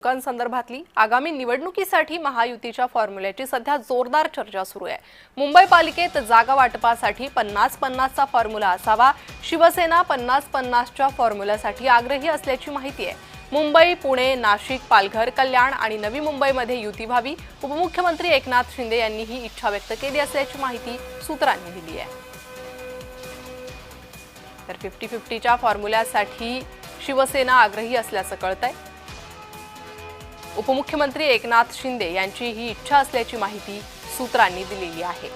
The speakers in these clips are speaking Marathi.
संदर्भातली आगामी निवडणुकीसाठी महायुतीच्या फॉर्म्युल्याची सध्या जोरदार चर्चा सुरू आहे। मुंबई पालिकेत जागा वाटपासाठी 50-50चा फॉर्म्युला असावा। शिवसेना 50-50च्या फॉर्म्युल्यासाठी आग्रही असल्याची माहिती आहे। मुंबई, पुणे, नाशिक, पालघर, कल्याण आणि नवी मुंबईमध्ये युती व्हावी। उपमुख्यमंत्री एकनाथ शिंदे यांनी ही इच्छा व्यक्त केली असल्याची माहिती सूत्रांनी दिली आहे। तर 50-50च्या फॉर्म्युल्यासाठी शिवसेना आग्रही असल्याचं कळतंय। उपमुख्यमंत्री एकनाथ शिंदे यांची ही इच्छा असल्याची माहिती सूत्रांनी दिलेली आहे।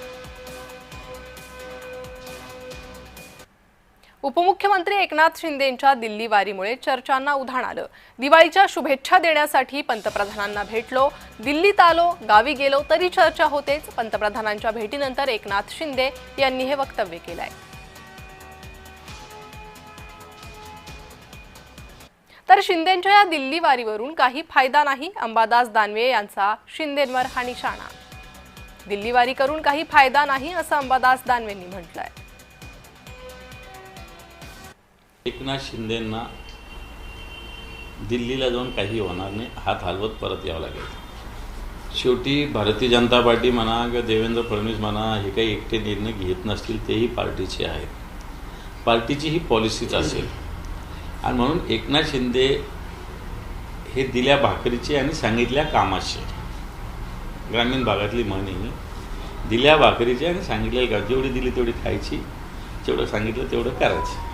उपमुख्यमंत्री एकनाथ शिंदेंच्या दिल्ली वारीमुळे चर्चांना उधाण आलं। दिवाळीच्या शुभेच्छा देण्यासाठी पंतप्रधानांना भेटलो, दिल्लीत आलो, गावी गेलो तरी चर्चा होतेच। पंतप्रधानांच्या भेटीनंतर एकनाथ शिंदे यांनी हे वक्तव्य केलंय। तर शिंदेंच्या या दिल्ली वारीवरून काही फायदा नाही, अंबादास दानवे यांचा शिंदेंवर हा निशाणा। दिल्ली वारी करून काही फायदा नाही असं अंबादास दानवेंनी म्हटलंय। एकनाथ शिंदेंना दिल्लीला जाऊन काही होणार नाही, हात हलवत परत यावं लागेल। शेवटी भारतीय जनता पार्टी म्हणा किंवा देवेंद्र फडणवीस म्हणा हे काही एकटे निर्णय घेत नसतील, तेही पार्टीचे आहेत। पार्टीची ही पॉलिसीच असेल आणि म्हणून एकनाथ शिंदे हे दिल्या भाकरीचे आणि सांगितल्या कामाचे, ग्रामीण भागातली म्हण आहे, दिल्या भाकरीचे आणि सांगितलेल्या जेवढी दिली तेवढी खायची, जेवढं सांगितलं तेवढं करायचं।